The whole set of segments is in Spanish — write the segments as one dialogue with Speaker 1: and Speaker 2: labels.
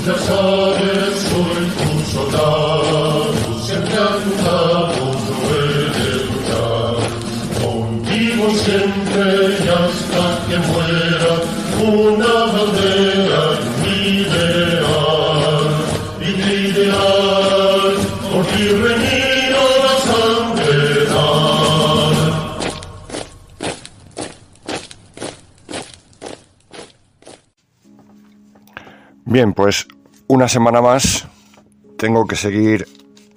Speaker 1: Ya sabes, soy tu soldado, siempre a tu lado yo he de luchar. Contigo siempre y hasta que muera, una bandera y un ideal. Y mi ideal, por ti reñido la sangre dar.
Speaker 2: Bien, pues una semana más tengo que seguir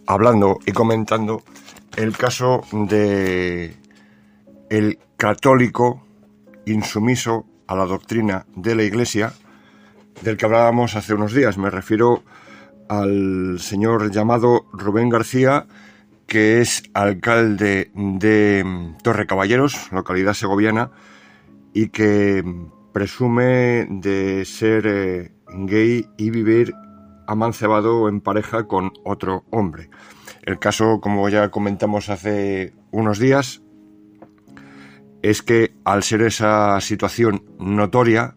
Speaker 2: hablando y comentando el caso de el católico insumiso a la doctrina de la Iglesia del que hablábamos hace unos días. Me refiero al señor llamado Rubén García, que es alcalde de Torrecaballeros, localidad segoviana, y que presume de ser gay y vivir amancebado en pareja con otro hombre. El caso, como ya comentamos hace unos días, es que al ser esa situación notoria,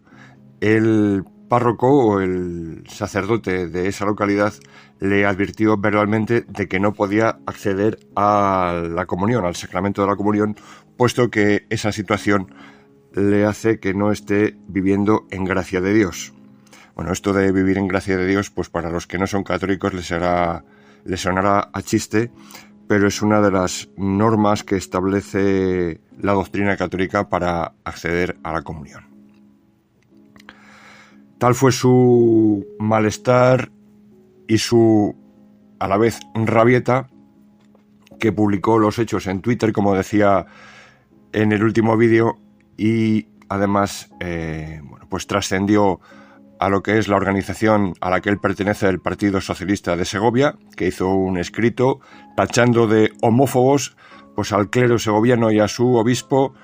Speaker 2: el párroco o el sacerdote de esa localidad le advirtió verbalmente de que no podía acceder a la comunión, al sacramento de la comunión, puesto que esa situación le hace que no esté viviendo en gracia de Dios. Bueno, esto de vivir en gracia de Dios, pues para los que no son católicos les sonará a chiste, pero es una de las normas que establece la doctrina católica para acceder a la comunión. Tal fue su malestar y su, a la vez, rabieta, que publicó los hechos en Twitter, como decía en el último vídeo, y además pues trascendió a lo que es la organización a la que él pertenece, el Partido Socialista de Segovia, que hizo un escrito tachando de homófobos pues al clero segoviano y a su obispo,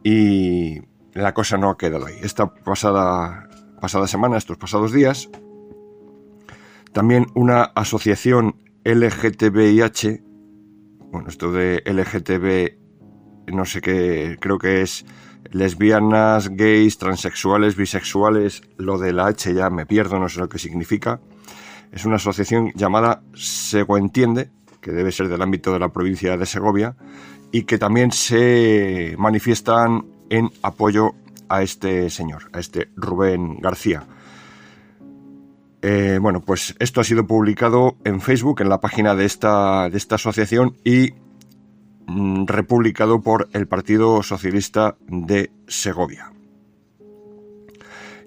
Speaker 2: y la cosa no ha quedado ahí. Esta pasada semana, estos pasados días, también una asociación LGTBIH, bueno, esto de LGTB, no sé qué, creo que es lesbianas, gays, transexuales, bisexuales, lo de la H ya me pierdo, no sé lo que significa. Es una asociación llamada Segoentiende, que debe ser del ámbito de la provincia de Segovia, y que también se manifiestan en apoyo a este señor, a este Rubén García. Bueno, pues esto ha sido publicado en Facebook, en la página de esta asociación, y republicado por el Partido Socialista de Segovia.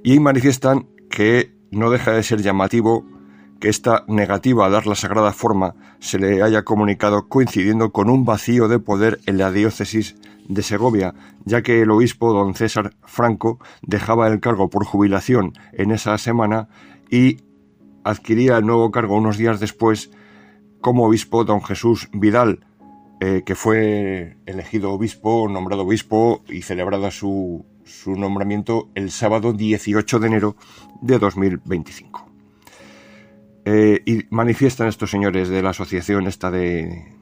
Speaker 2: Y manifiestan que no deja de ser llamativo que esta negativa a dar la sagrada forma se le haya comunicado coincidiendo con un vacío de poder en la diócesis de Segovia, ya que el obispo don César Franco dejaba el cargo por jubilación en esa semana y adquiría el nuevo cargo unos días después como obispo don Jesús Vidal, que fue elegido obispo, nombrado obispo y celebrado su nombramiento el sábado 18 de enero de 2025. Y manifiestan estos señores de la asociación esta de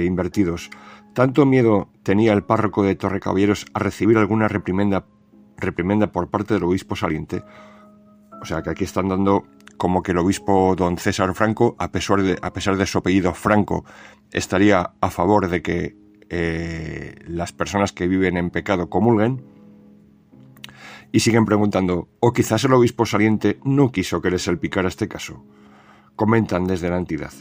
Speaker 2: invertidos: tanto miedo tenía el párroco de Torrecaballeros a recibir alguna reprimenda por parte del obispo saliente. O sea que aquí están dando como que el obispo don César Franco, a pesar de su apellido Franco, estaría a favor de que las personas que viven en pecado comulguen. Y siguen preguntando, o quizás el obispo saliente no quiso que les salpicara este caso. Comentan desde la entidad: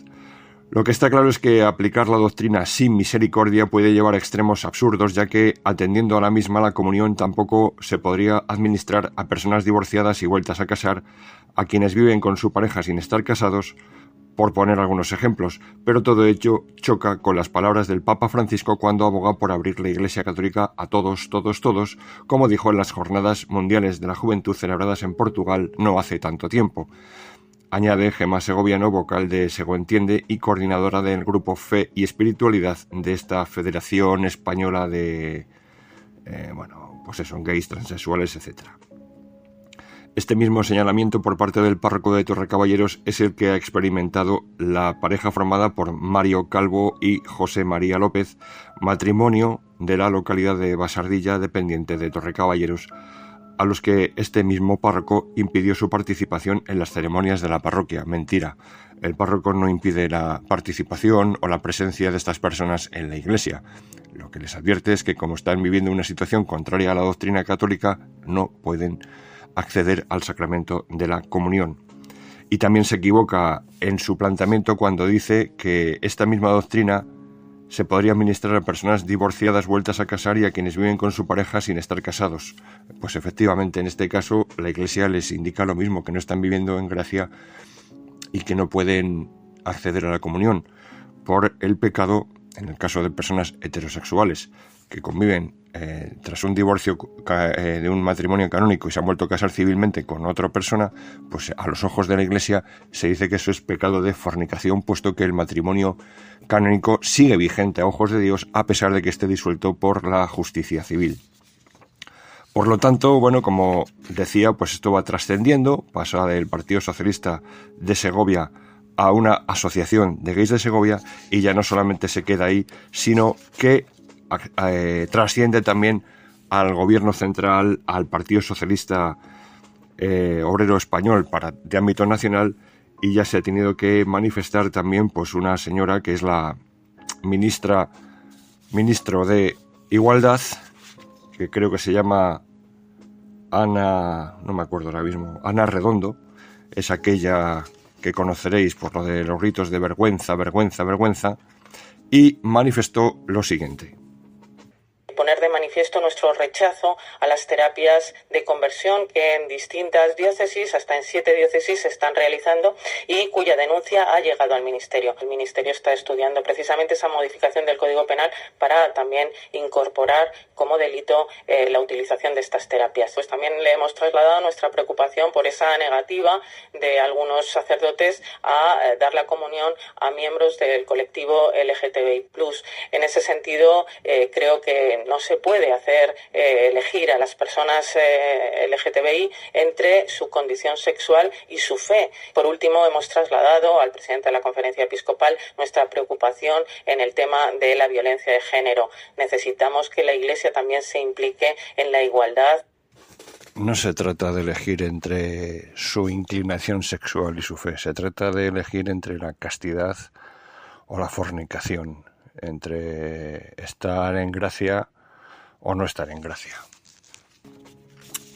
Speaker 2: lo que está claro es que aplicar la doctrina sin misericordia puede llevar a extremos absurdos, ya que, atendiendo a la misma, la comunión tampoco se podría administrar a personas divorciadas y vueltas a casar, a quienes viven con su pareja sin estar casados, por poner algunos ejemplos, pero todo ello choca con las palabras del Papa Francisco cuando aboga por abrir la Iglesia Católica a todos, como dijo en las Jornadas Mundiales de la Juventud celebradas en Portugal no hace tanto tiempo. Añade Gemma Segoviano, vocal de Segoentiende y coordinadora del grupo Fe y Espiritualidad de esta Federación Española de, gays, transexuales, etc. Este mismo señalamiento por parte del párroco de Torrecaballeros es el que ha experimentado la pareja formada por Mario Calvo y José María López, matrimonio de la localidad de Basardilla, dependiente de Torrecaballeros, a los que este mismo párroco impidió su participación en las ceremonias de la parroquia. Mentira, el párroco no impide la participación o la presencia de estas personas en la iglesia. Lo que les advierte es que como están viviendo una situación contraria a la doctrina católica, no pueden acceder al sacramento de la comunión. Y también se equivoca en su planteamiento cuando dice que esta misma doctrina se podría administrar a personas divorciadas vueltas a casar y a quienes viven con su pareja sin estar casados. Pues efectivamente, en este caso, la Iglesia les indica lo mismo, que no están viviendo en gracia y que no pueden acceder a la comunión por el pecado, en el caso de personas heterosexuales que conviven tras un divorcio de un matrimonio canónico y se han vuelto a casar civilmente con otra persona, pues a los ojos de la Iglesia se dice que eso es pecado de fornicación, puesto que el matrimonio canónico sigue vigente a ojos de Dios a pesar de que esté disuelto por la justicia civil. Por lo tanto, bueno, como decía, pues esto va trascendiendo, pasa del Partido Socialista de Segovia a una asociación de gays de Segovia y ya no solamente se queda ahí, sino que trasciende también al gobierno central, al Partido Socialista Obrero Español de ámbito nacional, y ya se ha tenido que manifestar también pues una señora que es la ministro de Igualdad, que creo que se llama Ana, no me acuerdo ahora mismo, Ana Redondo, es aquella que conoceréis por lo de los gritos de vergüenza, vergüenza, vergüenza, y manifestó lo siguiente.
Speaker 3: Poner de manifiesto nuestro rechazo a las terapias de conversión que en distintas diócesis, hasta en 7 diócesis, se están realizando y cuya denuncia ha llegado al Ministerio. El Ministerio está estudiando precisamente esa modificación del Código Penal para también incorporar como delito la utilización de estas terapias. Pues también le hemos trasladado nuestra preocupación por esa negativa de algunos sacerdotes a dar la comunión a miembros del colectivo LGTBI+. En ese sentido, creo que no se puede hacer elegir a las personas LGTBI entre su condición sexual y su fe. Por último, hemos trasladado al presidente de la Conferencia Episcopal nuestra preocupación en el tema de la violencia de género. Necesitamos que la Iglesia también se implique en la igualdad.
Speaker 2: No se trata de elegir entre su inclinación sexual y su fe, se trata de elegir entre la castidad o la fornicación, entre estar en gracia o no estar en gracia.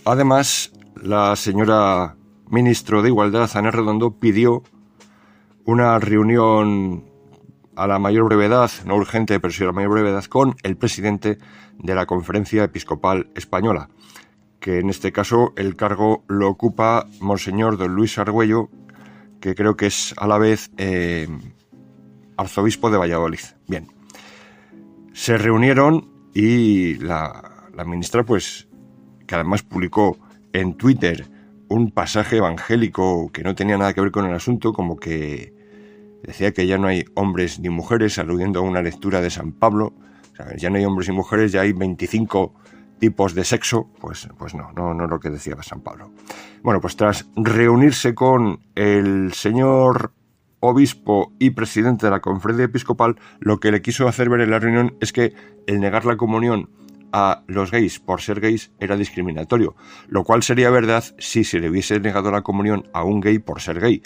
Speaker 2: Además, la señora ministro de Igualdad, Ana Redondo, pidió una reunión a la mayor brevedad, no urgente, pero sí a la mayor brevedad, con el presidente de la Conferencia Episcopal Española, que en este caso el cargo lo ocupa Monseñor don Luis Argüello, que creo que es a la vez arzobispo de Valladolid. Bien, se reunieron y la ministra, pues, que además publicó en Twitter un pasaje evangélico que no tenía nada que ver con el asunto, como que decía que ya no hay hombres ni mujeres, aludiendo a una lectura de San Pablo. O sea, ya no hay hombres y mujeres, ya hay 25 tipos de sexo. Pues no es lo que decía San Pablo. Bueno, pues tras reunirse con el señor obispo y presidente de la Conferencia Episcopal, lo que le quiso hacer ver en la reunión es que el negar la comunión a los gays por ser gays era discriminatorio, lo cual sería verdad si se le hubiese negado la comunión a un gay por ser gay,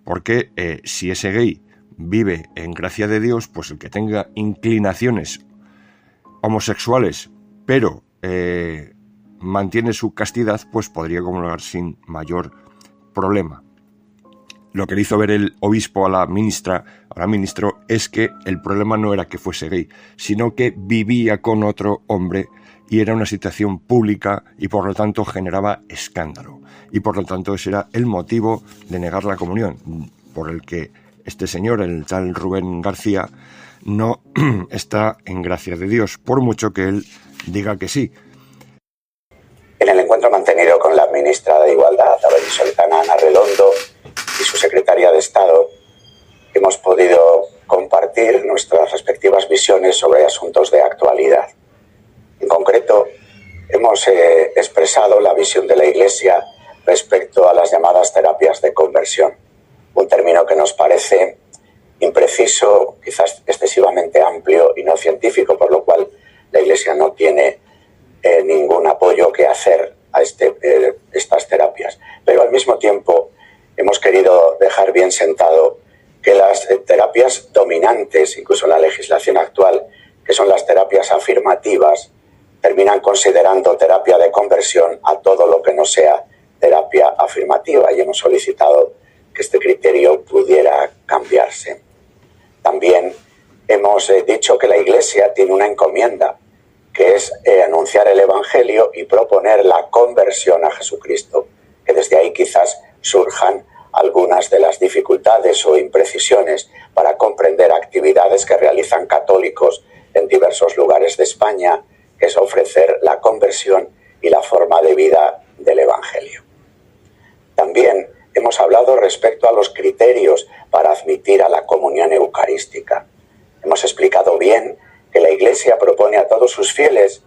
Speaker 2: porque si ese gay vive en gracia de Dios, pues el que tenga inclinaciones homosexuales, pero mantiene su castidad, pues podría comulgar sin mayor problema. Lo que le hizo ver el obispo a la ministra, a la ministro, es que el problema no era que fuese gay, sino que vivía con otro hombre y era una situación pública y por lo tanto generaba escándalo. Y por lo tanto ese era el motivo de negar la comunión, por el que este señor, el tal Rubén García, no está en gracia de Dios, por mucho que él diga que sí.
Speaker 4: En el encuentro mantenido con la ministra de Igualdad, la vallisoletana Ana Redondo, y su secretaria de Estado, hemos podido compartir nuestras respectivas visiones sobre asuntos de actualidad. En concreto, hemos expresado la visión de la Iglesia respecto a las llamadas terapias de conversión, un término que nos parece impreciso, quizás excesivamente amplio y no científico, por lo cual la Iglesia no tiene ningún apoyo que hacer a este mismo tiempo hemos querido dejar bien sentado que las terapias dominantes, incluso en la legislación actual, que son las terapias afirmativas, terminan considerando terapia de conversión a todo lo que no sea terapia afirmativa, y hemos solicitado que este criterio pudiera cambiarse. También hemos dicho que la Iglesia tiene una encomienda, que es anunciar el Evangelio y proponer la conversión a Jesucristo, que desde ahí quizás surjan algunas de las dificultades o imprecisiones para comprender actividades que realizan católicos en diversos lugares de España, que es ofrecer la conversión y la forma de vida del Evangelio. También hemos hablado respecto a los criterios para admitir a la comunión eucarística. Hemos explicado bien que la Iglesia propone a todos sus fieles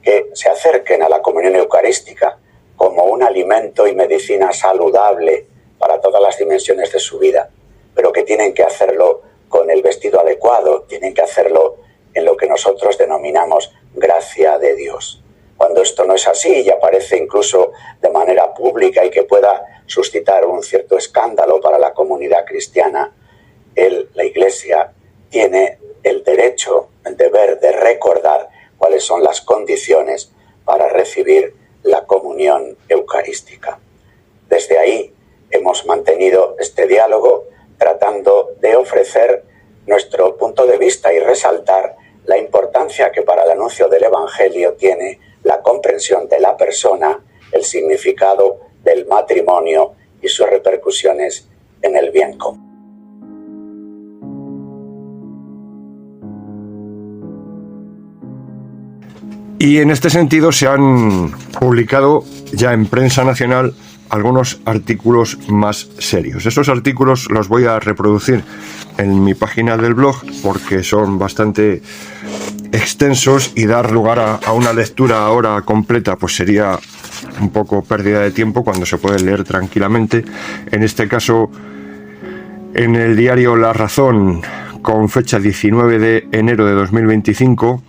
Speaker 4: que se acerquen a la comunión eucarística como un alimento y medicina saludable para todas las dimensiones de su vida, pero que tienen que hacerlo con el vestido adecuado, tienen que hacerlo en lo que nosotros denominamos gracia de Dios. Cuando esto no es así y aparece incluso de manera pública y que pueda suscitar un cierto escándalo para la comunidad cristiana, la Iglesia tiene el derecho, el deber de recordar cuáles son las condiciones para recibir la comunión eucarística. Desde ahí hemos mantenido este diálogo tratando de ofrecer nuestro punto de vista y resaltar la importancia que para el anuncio del Evangelio tiene la comprensión de la persona, el significado del matrimonio y sus repercusiones en el bien común.
Speaker 2: Y en este sentido se han publicado ya en prensa nacional algunos artículos más serios. Esos artículos los voy a reproducir en mi página del blog porque son bastante extensos y dar lugar a una lectura ahora completa pues sería un poco pérdida de tiempo cuando se puede leer tranquilamente. En este caso, en el diario La Razón, con fecha 19 de enero de 2025,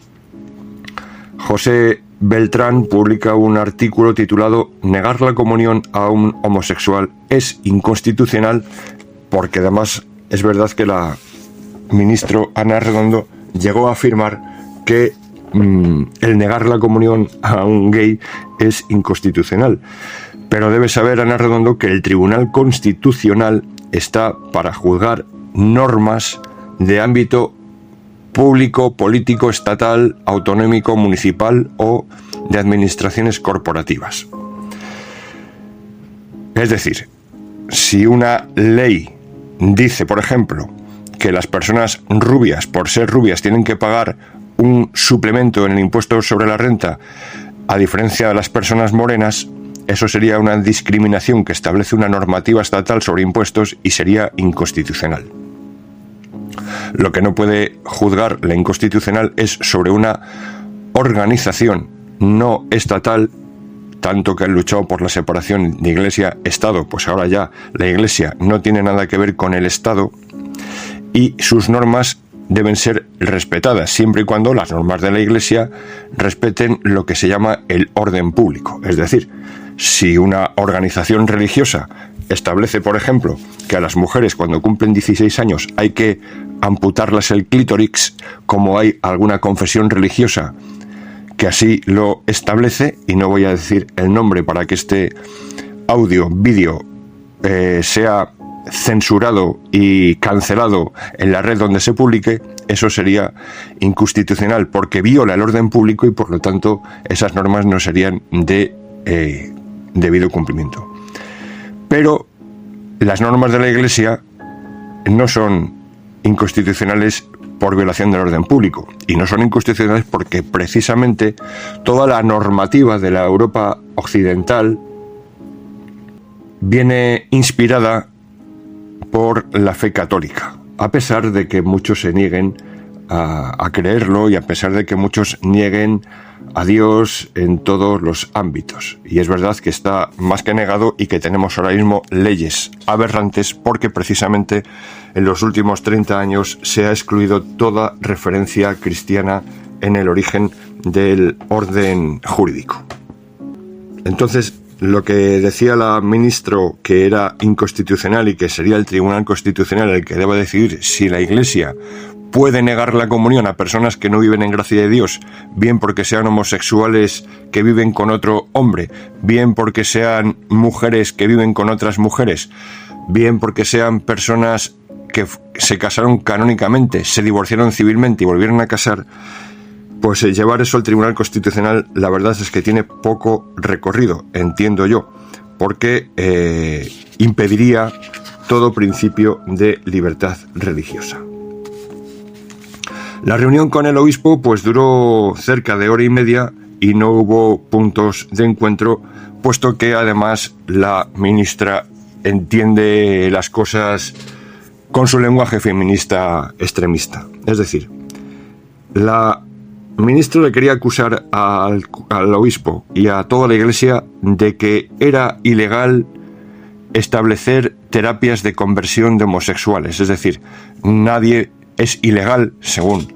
Speaker 2: José Beltrán publica un artículo titulado «Negar la comunión a un homosexual es inconstitucional», porque además es verdad que la ministra Ana Redondo llegó a afirmar que el negar la comunión a un gay es inconstitucional. Pero debe saber Ana Redondo que el Tribunal Constitucional está para juzgar normas de ámbito público, político, estatal, autonómico, municipal o de administraciones corporativas. Es decir, si una ley dice, por ejemplo, que las personas rubias, por ser rubias, tienen que pagar un suplemento en el impuesto sobre la renta, a diferencia de las personas morenas, eso sería una discriminación que establece una normativa estatal sobre impuestos y sería inconstitucional. Lo que no puede juzgar la inconstitucional es sobre una organización no estatal, tanto que han luchado por la separación de Iglesia-Estado, pues ahora ya la Iglesia no tiene nada que ver con el Estado y sus normas deben ser respetadas, siempre y cuando las normas de la Iglesia respeten lo que se llama el orden público. Es decir, si una organización religiosa establece, por ejemplo, que a las mujeres cuando cumplen 16 años hay que amputarlas el clítoris, como hay alguna confesión religiosa que así lo establece, y no voy a decir el nombre para que este vídeo sea censurado y cancelado en la red donde se publique, eso sería inconstitucional porque viola el orden público y por lo tanto esas normas no serían de debido cumplimiento. Pero las normas de la Iglesia no son inconstitucionales por violación del orden público, y no son inconstitucionales porque precisamente toda la normativa de la Europa occidental viene inspirada por la fe católica, a pesar de que muchos se nieguen a creerlo y a pesar de que muchos nieguen a Dios en todos los ámbitos. Y es verdad que está más que negado y que tenemos ahora mismo leyes aberrantes porque precisamente en los últimos 30 años se ha excluido toda referencia cristiana en el origen del orden jurídico. Entonces, lo que decía la ministra que era inconstitucional y que sería el Tribunal Constitucional el que deba decidir si la Iglesia puede negar la comunión a personas que no viven en gracia de Dios, bien porque sean homosexuales que viven con otro hombre, bien porque sean mujeres que viven con otras mujeres, bien porque sean personas que se casaron canónicamente, se divorciaron civilmente y volvieron a casar. Pues llevar eso al Tribunal Constitucional, la verdad es que tiene poco recorrido, entiendo yo, porque impediría todo principio de libertad religiosa. La reunión con el obispo pues duró cerca de hora y media y no hubo puntos de encuentro, puesto que además la ministra entiende las cosas con su lenguaje feminista extremista. Es decir, la ministra le quería acusar al obispo y a toda la Iglesia de que era ilegal establecer terapias de conversión de homosexuales. Es decir, es ilegal, según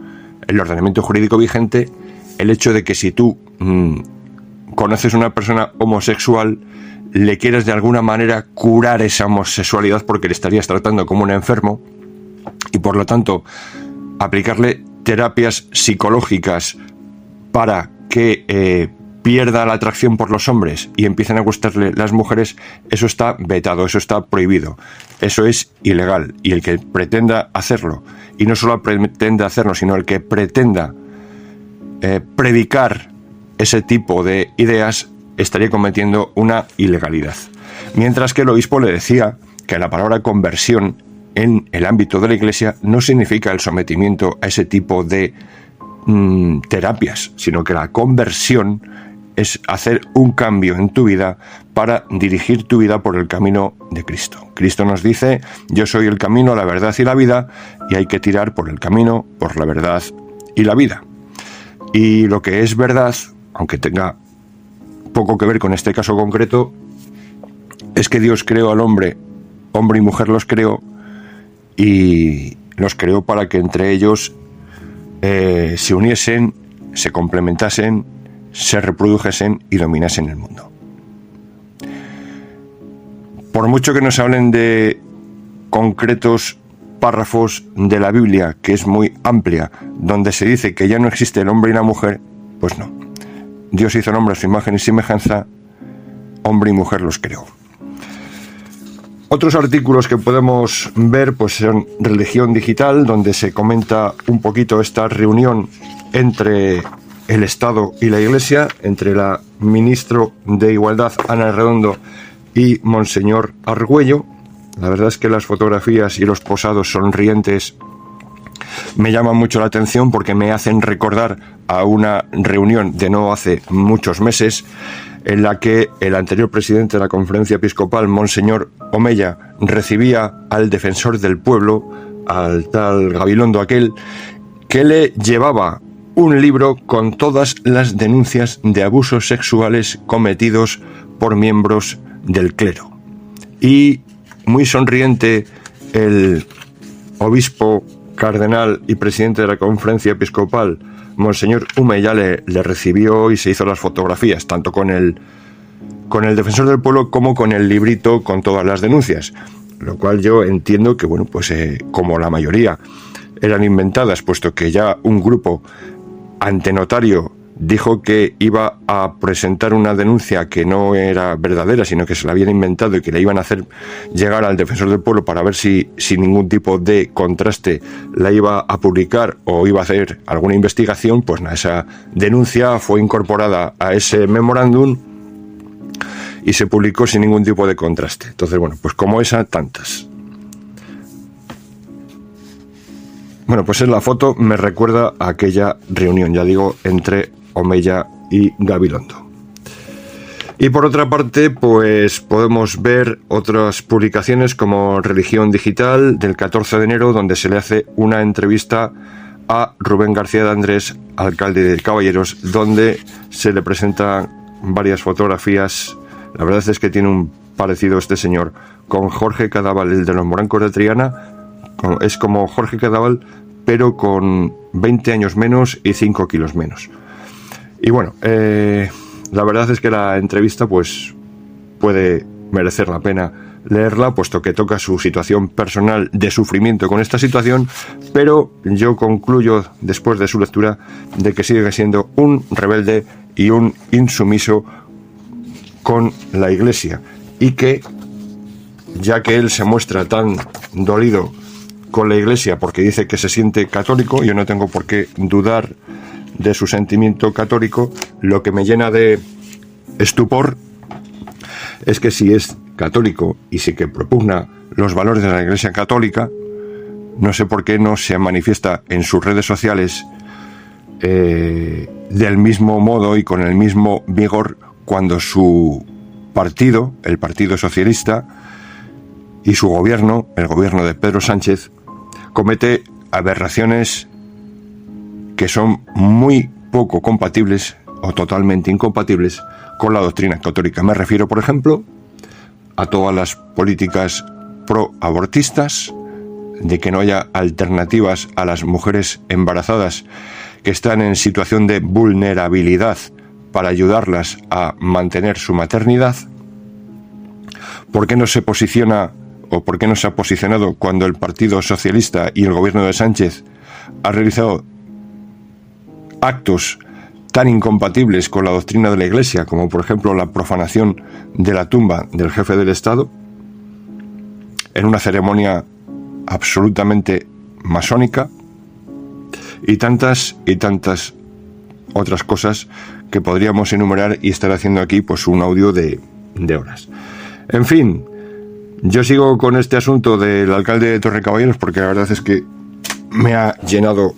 Speaker 2: el ordenamiento jurídico vigente, el hecho de que si tú conoces a una persona homosexual, le quieres de alguna manera curar esa homosexualidad porque le estarías tratando como un enfermo y por lo tanto aplicarle terapias psicológicas para que pierda la atracción por los hombres y empiecen a gustarle las mujeres, eso está vetado, eso está prohibido, eso es ilegal. Y el que pretenda hacerlo, y no solo pretenda hacerlo, sino el que pretenda predicar ese tipo de ideas, estaría cometiendo una ilegalidad. Mientras que el obispo le decía que la palabra conversión en el ámbito de la Iglesia no significa el sometimiento a ese tipo de terapias, sino que la conversión es hacer un cambio en tu vida para dirigir tu vida por el camino de Cristo. Cristo nos dice: yo soy el camino, la verdad y la vida, y hay que tirar por el camino, por la verdad y la vida. Y lo que es verdad, aunque tenga poco que ver con este caso concreto, es que Dios creó al hombre, hombre y mujer los creó, y los creó para que entre ellos se uniesen, se complementasen, se reprodujesen y dominasen el mundo. Por mucho que nos hablen de concretos párrafos de la Biblia, que es muy amplia, donde se dice que ya no existe el hombre y la mujer, pues no. Dios hizo al hombre a su imagen y semejanza, hombre y mujer los creó. Otros artículos que podemos ver pues son Religión Digital, donde se comenta un poquito esta reunión entre el Estado y la Iglesia, entre la ministra de Igualdad, Ana Redondo, y Monseñor Argüello. La verdad es que las fotografías y los posados sonrientes me llaman mucho la atención porque me hacen recordar a una reunión de no hace muchos meses en la que el anterior presidente de la Conferencia Episcopal, Monseñor Omeya, recibía al defensor del pueblo, al tal Gabilondo aquel, que le llevaba un libro con todas las denuncias de abusos sexuales cometidos por miembros del clero. Y muy sonriente el obispo, cardenal y presidente de la Conferencia Episcopal, Monseñor Omeya, le recibió y se hizo las fotografías, tanto con el defensor del pueblo como con el librito con todas las denuncias, lo cual yo entiendo que, bueno, pues como la mayoría eran inventadas, puesto que ya un grupo ante notario dijo que iba a presentar una denuncia que no era verdadera, sino que se la habían inventado y que le iban a hacer llegar al defensor del pueblo para ver si sin ningún tipo de contraste la iba a publicar o iba a hacer alguna investigación. Pues nada, esa denuncia fue incorporada a ese memorándum y se publicó sin ningún tipo de contraste. Entonces, bueno, pues como esa, tantas. Bueno, pues en la foto me recuerda a aquella reunión, ya digo, entre Omeya y Gabilondo. Y por otra parte, pues podemos ver otras publicaciones como Religión Digital del 14 de enero, donde se le hace una entrevista a Rubén García de Andrés, alcalde de Caballeros, donde se le presentan varias fotografías. La verdad es que tiene un parecido este señor con Jorge Cadaval, el de los Morancos de Triana. Es como Jorge Cadaval, pero con 20 años menos y 5 kilos menos. Y bueno, la verdad es que la entrevista pues puede merecer la pena leerla, puesto que toca su situación personal de sufrimiento con esta situación, pero yo concluyo después de su lectura de que sigue siendo un rebelde y un insumiso con la Iglesia, y que, ya que él se muestra tan dolido con la Iglesia porque dice que se siente católico, yo no tengo por qué dudar de su sentimiento católico. Lo que me llena de estupor es que si es católico y si que propugna los valores de la Iglesia católica, no sé por qué no se manifiesta en sus redes sociales del mismo modo y con el mismo vigor cuando su partido, el Partido Socialista, y su gobierno, el gobierno de Pedro Sánchez, comete aberraciones que son muy poco compatibles o totalmente incompatibles con la doctrina católica. Me refiero, por ejemplo, a todas las políticas pro-abortistas, de que no haya alternativas a las mujeres embarazadas que están en situación de vulnerabilidad para ayudarlas a mantener su maternidad. ¿Por qué no se posiciona o por qué no se ha posicionado cuando el Partido Socialista y el gobierno de Sánchez ha realizado actos tan incompatibles con la doctrina de la Iglesia, como por ejemplo la profanación de la tumba del jefe del Estado, en una ceremonia absolutamente masónica, y tantas otras cosas que podríamos enumerar y estar haciendo aquí pues un audio de horas. En fin, yo sigo con este asunto del alcalde de Torrecaballeros porque la verdad es que me ha llenado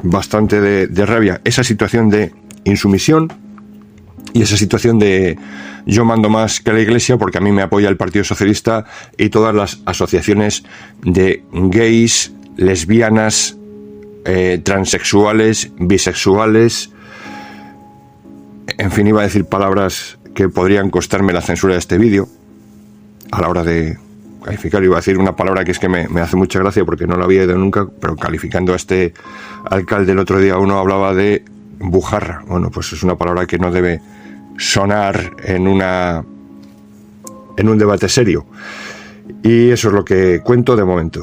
Speaker 2: bastante de rabia esa situación de insumisión y esa situación de yo mando más que la Iglesia, porque a mí me apoya el Partido Socialista y todas las asociaciones de gays, lesbianas, transexuales, bisexuales, en fin, iba a decir palabras que podrían costarme la censura de este vídeo a la hora de calificar. Iba a decir una palabra que es que me hace mucha gracia porque no la había oído nunca, pero calificando a este alcalde el otro día uno hablaba de bujarra. Bueno, pues es una palabra que no debe sonar en un debate serio, y eso es lo que cuento de momento.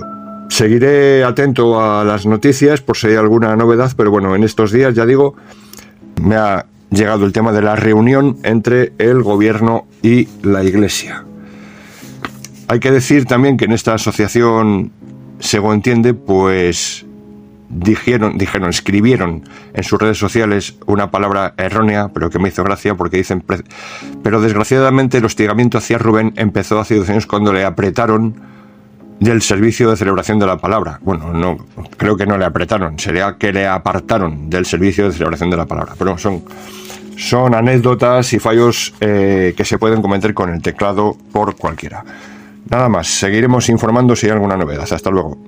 Speaker 2: Seguiré atento a las noticias por si hay alguna novedad, pero bueno, en estos días, ya digo, me ha llegado el tema de la reunión entre el gobierno y la Iglesia. Hay que decir también que en esta asociación, según entiende, pues escribieron en sus redes sociales una palabra errónea, pero que me hizo gracia, porque dicen: pero desgraciadamente el hostigamiento hacia Rubén empezó hace 12 años cuando le apretaron del servicio de celebración de la palabra. Bueno, no, creo que no le apretaron, sería que le apartaron del servicio de celebración de la palabra, pero son anécdotas y fallos que se pueden cometer con el teclado por cualquiera. Nada más, seguiremos informando si hay alguna novedad. Hasta luego.